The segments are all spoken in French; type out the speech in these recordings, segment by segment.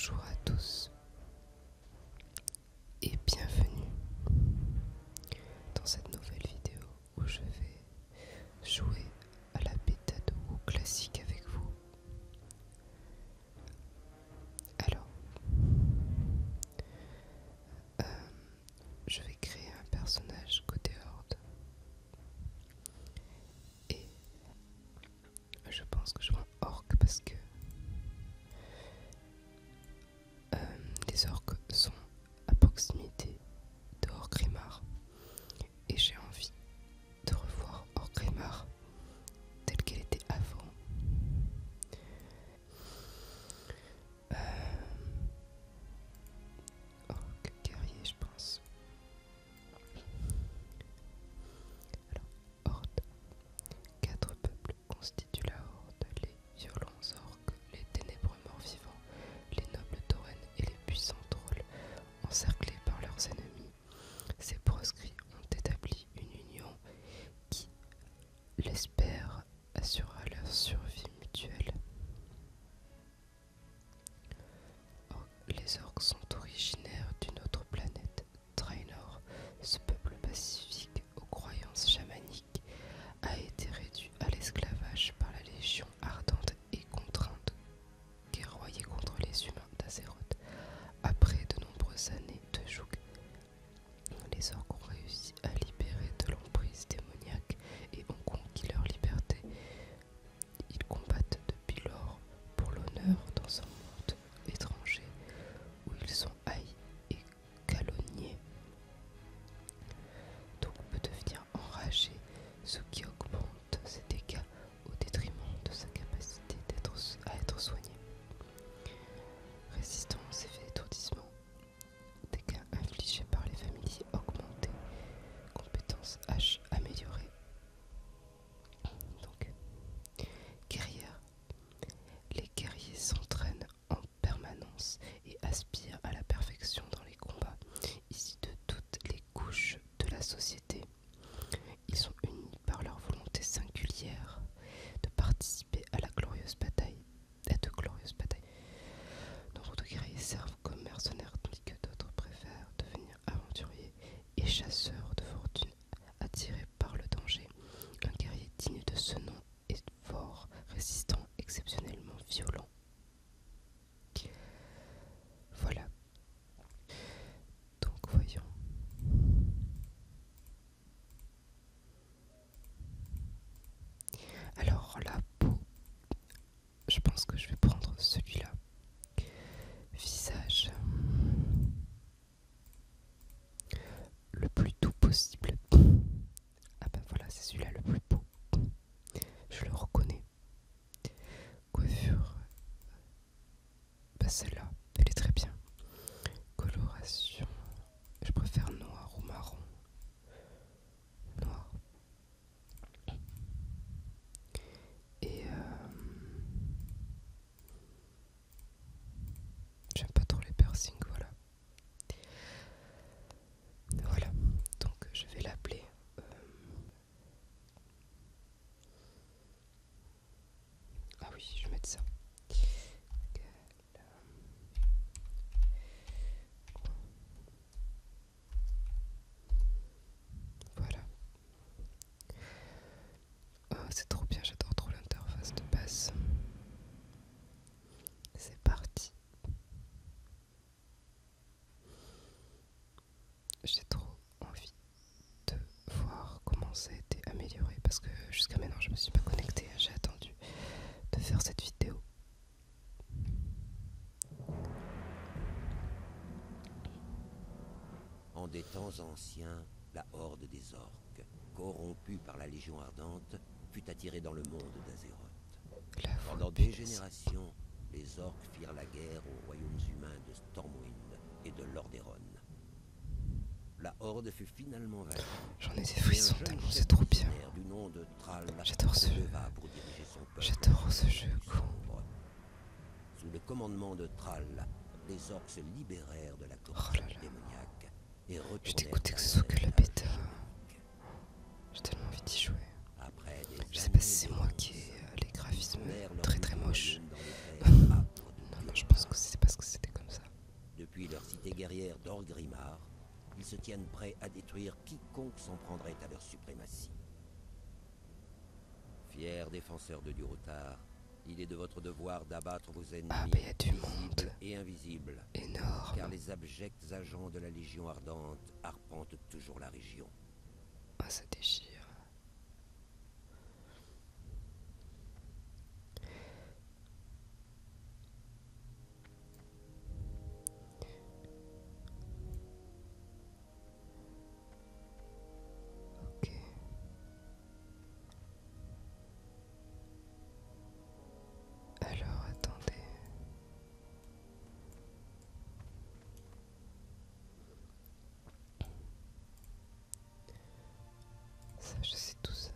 Bonjour à tous et bienvenue dans cette nouvelle vidéo où je vais jouer à la bêta de WoW classique avec vous. Alors, je vais créer un personnage côté Horde et je pense que je vois un orc parce que les orques sont à proximité de Orgrimmar et j'ai envie de revoir Orgrimmar telle qu'elle était avant. Orc guerrier, je pense. Alors, Horde. 4 peuples constituent la Horde: les violents orques, les ténébreux morts-vivants, les nobles taurennes et les puissants trolls. Encerclés par leurs ennemis, ces proscrits ont établi une union qui, l'espère, assurera leur survie mutuelle. Les orques sont originaires d'une autre planète, Draenor. Ce peuple pacifique aux croyances chamaniques a été réduit à l'esclavage par la Légion ardente et contrainte guerroyer contre les humains d'Azeroth. Après de nombreuses années de joug, les orques ont réussi à libérer de l'emprise démoniaque et ont conquis leur liberté. Ils combattent depuis lors pour l'honneur dans un monde étranger où ils sont haïs et calomniés. Donc on peut devenir enragé, ce qui augmente ses dégâts au détriment de sa capacité à être soigné. Résistant aux effets d'étourdissement, dégâts infligés par les familiers augmentés, compétences H améliorées. Donc, guerrière. Les guerriers s'entraînent en permanence et aspirent à la perfection dans les combats, issus de toutes les couches de la société. Ils sont unis par leur volonté singulière de participer à de glorieuses batailles. Nombre de guerriers servent comme mercenaires tandis que d'autres préfèrent devenir aventuriers et chasseurs de fortune attirés par le danger. Un guerrier digne de ce nom est fort, résistant, exceptionnellement violent. Voilà. Donc voyons. Alors la peau, je pense que je vais prendre celui-là. Visage le plus doux possible. Ah ben voilà, c'est celui-là le plus beau. Je le reconnais. Coiffure, bah celle-là, elle est très bien. Coloration, je préfère noir ou marron. Noir. Et j'aime pas trop les piercings, voilà. Voilà, donc je vais l'appeler ah oui, je vais mettre ça. Voilà. Oh, c'est trop bien, j'adore trop l'interface de base. C'est parti. J'ai trop envie de voir comment ça a été amélioré parce que jusqu'à maintenant je me suis pas connectée, j'ai attendu de faire cette vidéo. En des temps anciens, la horde des orques, corrompue par la Légion ardente, fut attirée dans le monde d'Azeroth. Pendant des générations, les orques firent la guerre aux royaumes humains de Stormwind et de Lordaeron. La horde fut finalement vaincue. J'en ai des frissons tellement c'est trop bien. Du nom de Thrall J'adore ce jeu. pour diriger son peuple. J'adore ce jeu. Sous le commandement de Thrall, les orques se libérèrent de la corruption démoniaque et retournèrent. Je suis dégoûté que ce soit que la bêta. J'ai tellement envie d'y jouer. Je sais pas si c'est moi qui ai les graphismes très très moches. Non, je pense que c'est parce que c'était comme tiennent prêts à détruire quiconque s'en prendrait à leur suprématie. Fiers défenseurs de Durotar, il est de votre devoir d'abattre vos ennemis y a du visibles monde. et invisibles. Énorme. Car les abjects agents de la Légion Ardente arpentent toujours la région. Ah, ça déchire. Ok. Alors, attendez. Ça, je sais tout ça.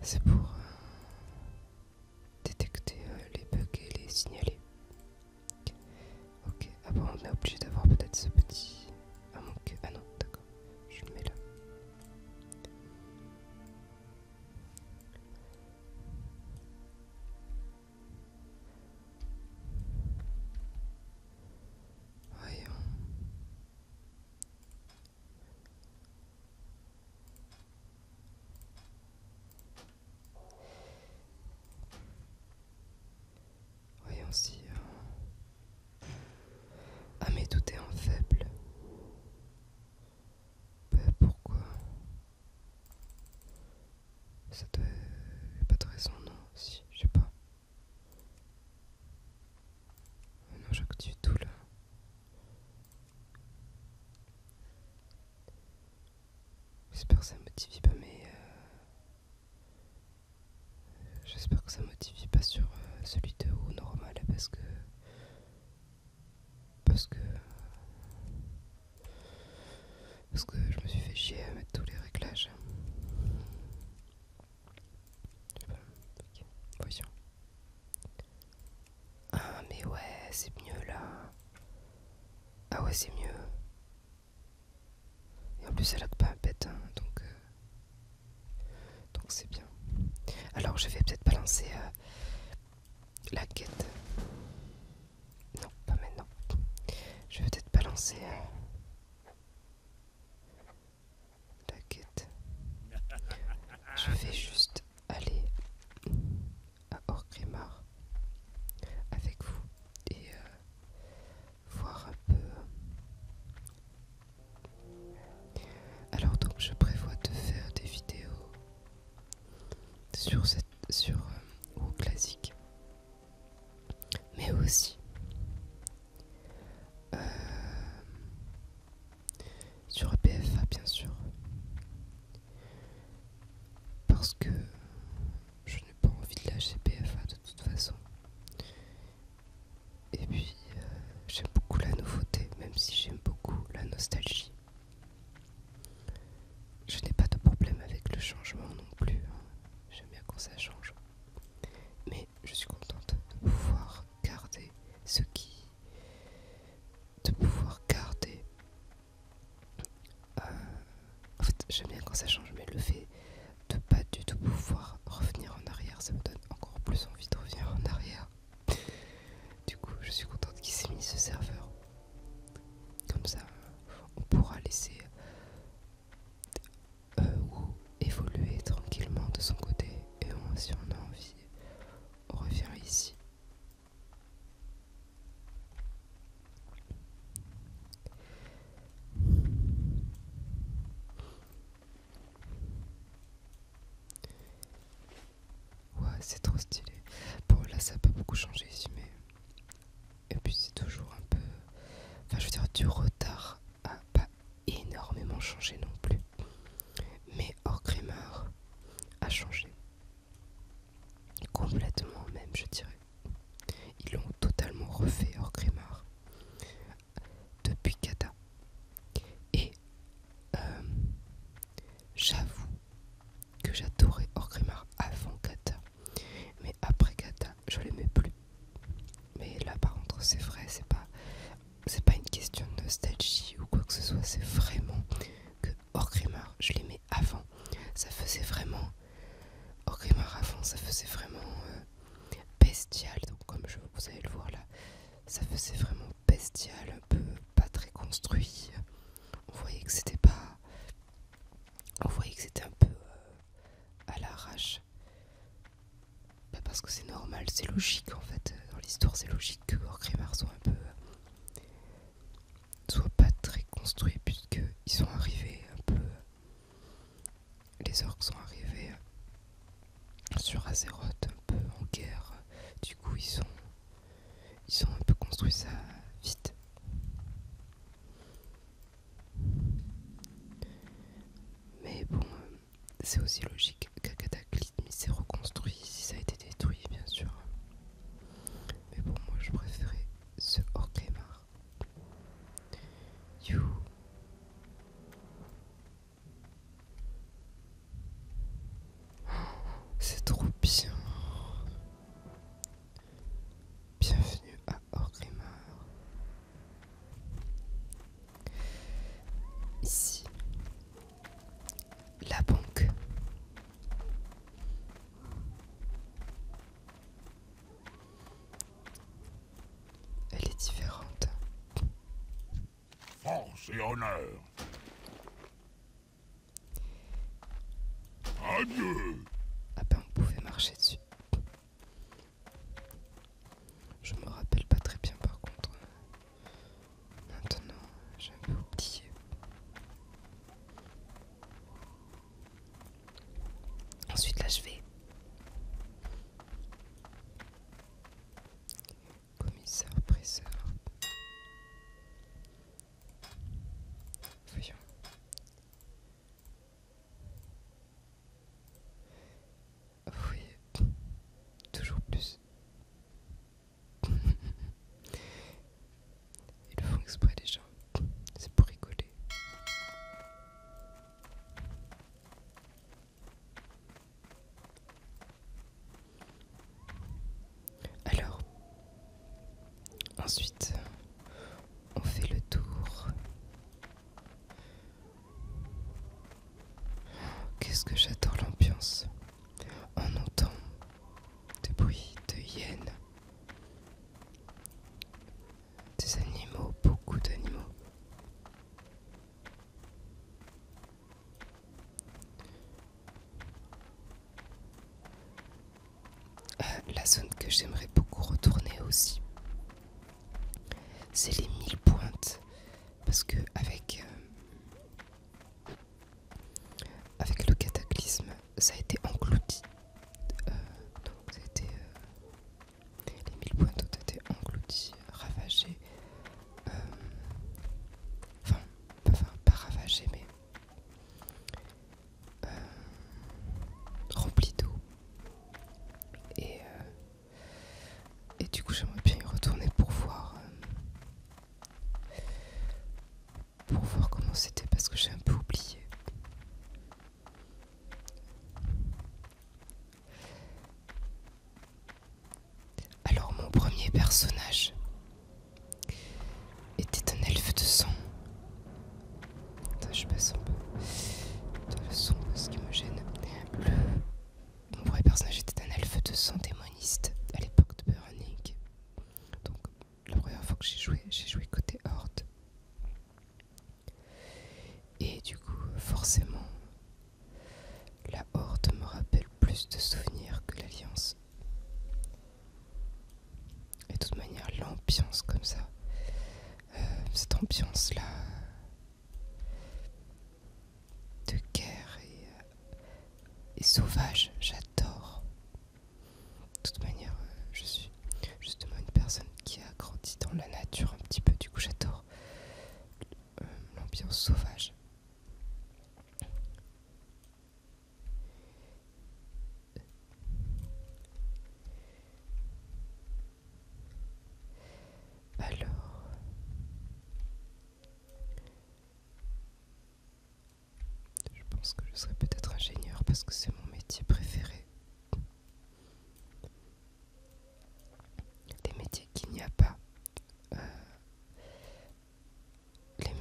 C'est pour détecter les bugs et les signaler. Ok, ah bon, on est obligé d'avoir peut-être ce petit... Ah mon que... Ah non, d'accord, je le mets là. Voyons. Voyons si... Ah mais tout est en faible. Bah pourquoi? Ça doit... Pas de raison, non? Si, je sais pas. Non, j'active tout là. J'espère que ça modifie pas mais... J'espère que ça modifie pas sur celui de haut normal parce que... Parce que je me suis fait chier à mettre tous les réglages. Je sais pas, ok, voyons. Ah mais ouais, c'est mieux là. Ah ouais, c'est mieux. Et en plus elle a pas un pet, hein, donc c'est bien. Alors je vais peut-être balancer la quête. Non, pas maintenant. Je vais peut-être balancer la quête. Je vais juste aller à Orgrimmar avec vous et voir un peu. Alors donc je prévois de faire des vidéos sur WoW classique, mais aussi sur BFA bien sûr, parce que je n'ai pas envie de lâcher BFA de toute façon. Et puis j'aime beaucoup la nouveauté, même si j'aime beaucoup la nostalgie. Je n'ai pas de problème avec le changement non plus, hein. J'aime bien quand ça change. Mais je suis contente de pouvoir garder ce qui... De pouvoir garder... En fait, j'aime bien quand ça change, mais le fait de pas du tout pouvoir revenir en arrière, ça me donne encore plus envie de revenir en arrière. Du coup, je suis contente qu'il s'est mis ce serveur. Comme ça, on pourra laisser ou évoluer tranquillement de son côté. Et si on a envie, on revient ici. Ouais, c'est trop stylé. Bon, là, ça n'a pas beaucoup changé ici, mais... Et puis, c'est toujours un peu... Enfin, je veux dire, du retard a pas énormément changé non plus. Mais Orgrimmar a changé. Complètement même, je dirais. Ils l'ont totalement refait, Orgrimmar, depuis Kata. Et j'avoue que j'adorais Orgrimmar avant Kata. Mais après Kata, je l'aimais plus. bestial. Donc comme vous allez le voir là, ça faisait vraiment bestial, un peu pas très construit. On voyait que c'était pas... On voyait que c'était un peu à l'arrache. Bah parce que c'est normal, c'est logique en fait. Dans l'histoire, c'est logique que Orgrimmar soit un peu... soit pas très construit, puisque ils sont arrivés un peu... Les orques sont arrivés sur Azeroth un peu en guerre. Du coup, ils ont un peu construit ça vite. Mais bon, c'est aussi logique qu'un cataclysme s'est reconstruit si ça a été détruit, bien sûr. Mais bon, moi je préférais ce Orgrimmar. You. C'est trop bien. Bienvenue à Orgrimmar. Ici, la banque. Elle est différente. Force et honneur. Adieu. Ah ben on pouvait marcher dessus. Je me rappelle pas très bien par contre. Maintenant, j'ai un peu oublié. Ensuite là je vais commissaire priseur. Voyons. Oui, toujours plus. Ils le font exprès les gens. C'est pour rigoler. Alors, ensuite, on fait le tour. Qu'est-ce que j'adore l'ambiance. On entend des bruits de hyènes, des animaux, beaucoup d'animaux. La zone que j'aimerais beaucoup retourner aussi, c'est les 1000 pointes. Parce que avec le cataclysme, ça a été englouti. Donc ça a été, les 1000 pointes ont été engloutis, ravagés. Enfin, pas ravagés, mais remplis d'eau. Et du coup, j'aimerais bien y retourner pour voir comment c'était, parce que j'ai un peu oublié. Alors, mon premier personnage était un elfe de sang. Attends, je passe un peu de le son, ce qui me gêne. Mon vrai personnage était un elfe de sang démoniste à l'époque de Burning. Donc la première fois que j'ai joué côté Horde. Et du coup, forcément, la Horde me rappelle plus de souvenirs que l'Alliance. Et de toute manière, l'ambiance comme ça, cette ambiance-là de guerre et sauvage, j'adore. De toute manière, je suis justement une personne qui a grandi dans la nature un petit peu, du coup j'adore l'ambiance sauvage. Alors, je pense que je serais peut-être ingénieur parce que c'est mon métier préféré. Les métiers qu'il n'y a pas. Les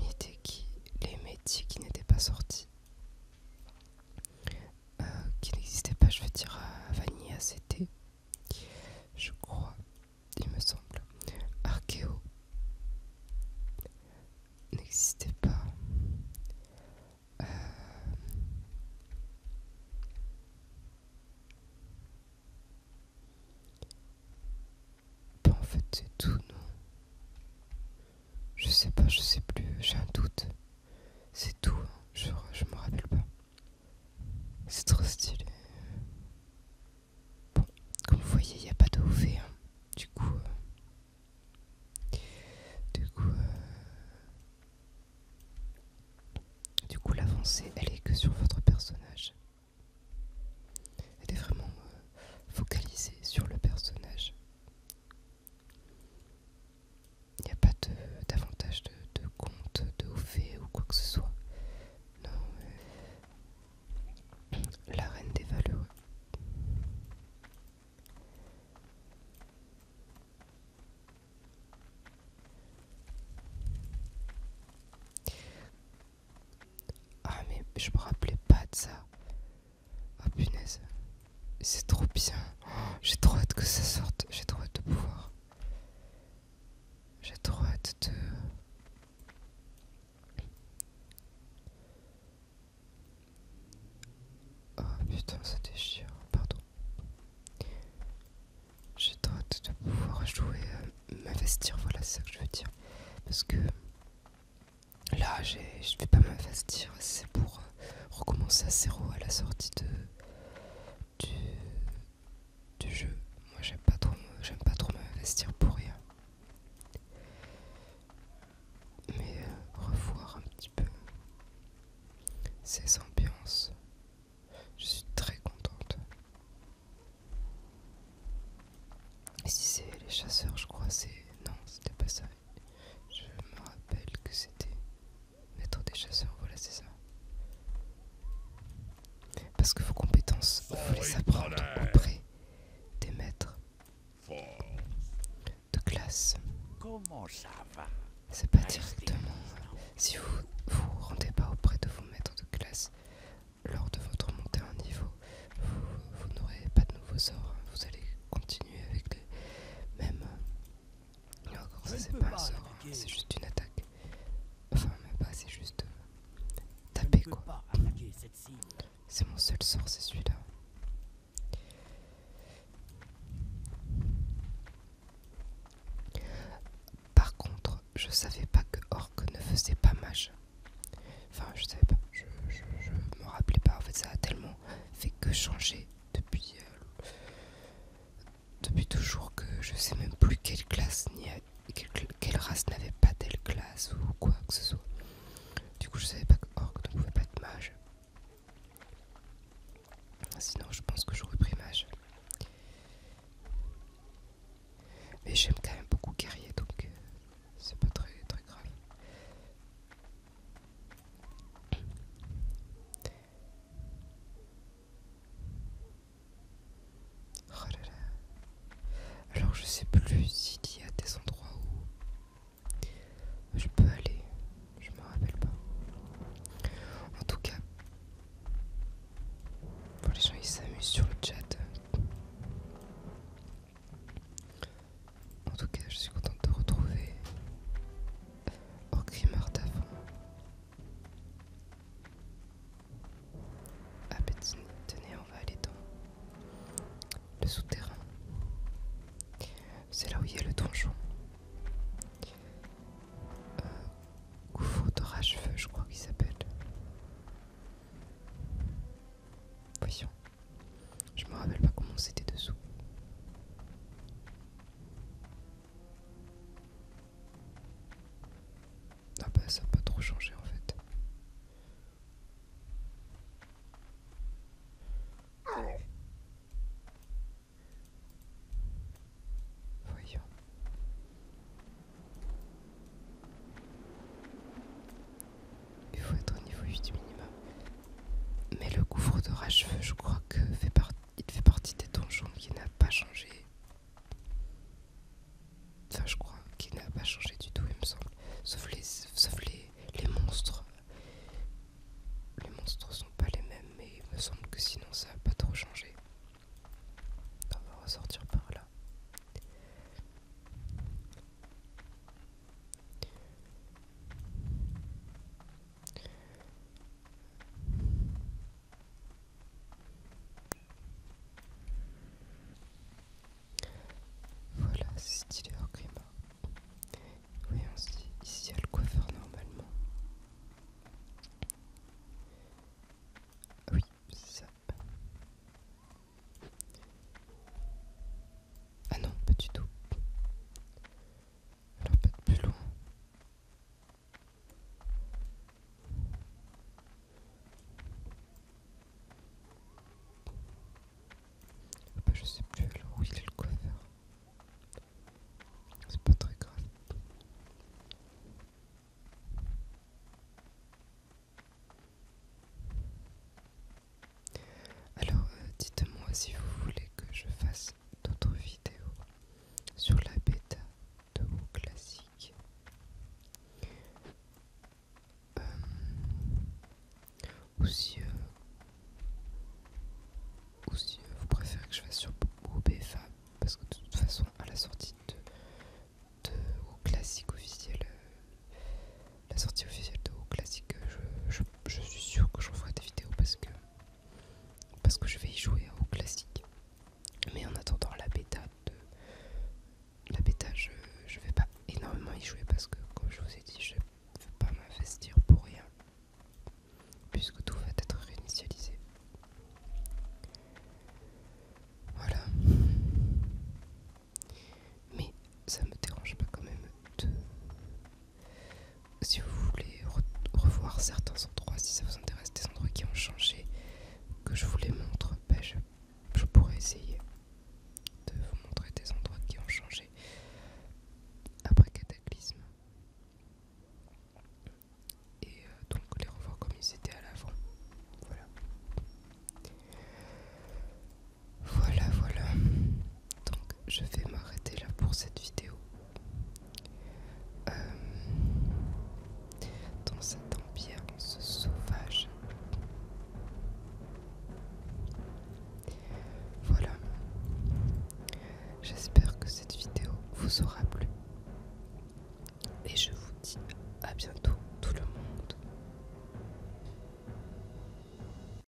métiers qui n'étaient pas sortis. Qui n'existaient pas, je veux dire, à Vanilla, c'était, je crois, c'est tout, non? Je sais pas, je sais plus, j'ai un doute. C'est tout, hein. Je me rappelle pas. C'est trop stylé. Bon, comme vous voyez, il n'y a pas de OV, hein. Du coup, l'avancée, elle est que sur votre personnage. Elle est vraiment focalisée sur le personnage. Il n'y a pas d'avantage de compte, de OV ou quoi que ce soit. Non, la reine des valeureux. Ah mais je me rappelais pas de ça. Oh punaise. C'est trop bien. Oh, j'ai trop hâte que ça sorte. J'ai trop hâte de pouvoir. J'ai trop hâte de... Oh putain, ça déchire. Pardon. J'ai trop hâte de pouvoir jouer, m'investir. Voilà, c'est ça que je veux dire. Parce que là, je vais pas m'investir. C'est pour recommencer à zéro à la sortie du jeu. Moi, j'aime pas trop m'investir pour rien. Mais revoir un petit peu ces ambiances, je suis très contente. Et si c'est les chasseurs, je crois, non, c'était pas ça. Je me rappelle que c'était maître des chasseurs, voilà, c'est ça. Parce que vos compétences, vous les apprendre auprès des maîtres de classe. Comment ça va? C'est pas directement. Si vous vous rendez pas auprès de vos maîtres de classe lors de votre montée en niveau, vous n'aurez pas de nouveaux sorts. Vous allez continuer avec les mêmes. Et encore, ça c'est pas un sort, c'est juste une attaque. Enfin, même pas, c'est juste taper quoi. C'est mon seul sort, c'est celui-là. Par contre, je savais pas que Orc ne faisait pas mage. Enfin, je savais pas, je me rappelais pas. En fait, ça a tellement fait que changer depuis toujours que je sais même plus quelle classe ni quelle race n'avait pas telle classe ou quoi que ce soit. Du coup, je savais pas que Orc ne pouvait pas être mage. Sinon, je pense que j'aurais pris mage. Mais j'aime quand même beaucoup guerrier, donc c'est pas très grave. Oh là là. Alors je sais plus s'il y a des endroits où je peux aller. Je me rappelle pas. En tout cas, bon, les gens ils s'amusent sur le chat. En tout cas, je suis contente de retrouver Orgrimmar d'avant. Ah Betsy, tenez, on va aller dans le souterrain. C'est là où il y a le donjon. Gouffre de rage-feu, je crois qu'il s'appelle. Voyons. Je me rappelle pas comment c'était dessous. Ah bah ça n'a pas trop changé en fait. Voyons. du tout. Alors peut-être plus loin. Bah, je sais plus alors où il est le coiffeur. C'est pas très grave. Alors dites-moi si vous voulez que je fasse d'autres vidéos sur la bêta de WoW classique. Ou si vous préférez que je fasse sur WoW BFA, parce que de toute façon à la sortie de WoW classique officiel, la sortie officielle de WoW classique, je suis sûr que j'en ferai des vidéos parce que je vais y jouer à WoW classique. Mais en attendant la bêta, je vais pas énormément y jouer parce que comme je vous ai dit, je ne veux pas m'investir pour rien puisque tout va être réinitialisé. Voilà. Mais ça me dérange pas quand même de... Si vous voulez revoir certains endroits, si ça vous intéresse, des endroits qui ont changé, que je vous les montre, ben je pourrais essayer de vous montrer des endroits qui ont changé après Cataclysme. Et donc les revoir comme ils étaient à l'avant. Voilà. Voilà. Donc je vais m'arrêter là pour cette vidéo. Dans cette ambiance sauvage. Voilà. J'espère que cette vidéo vous aura plu. Et je vous dis à bientôt.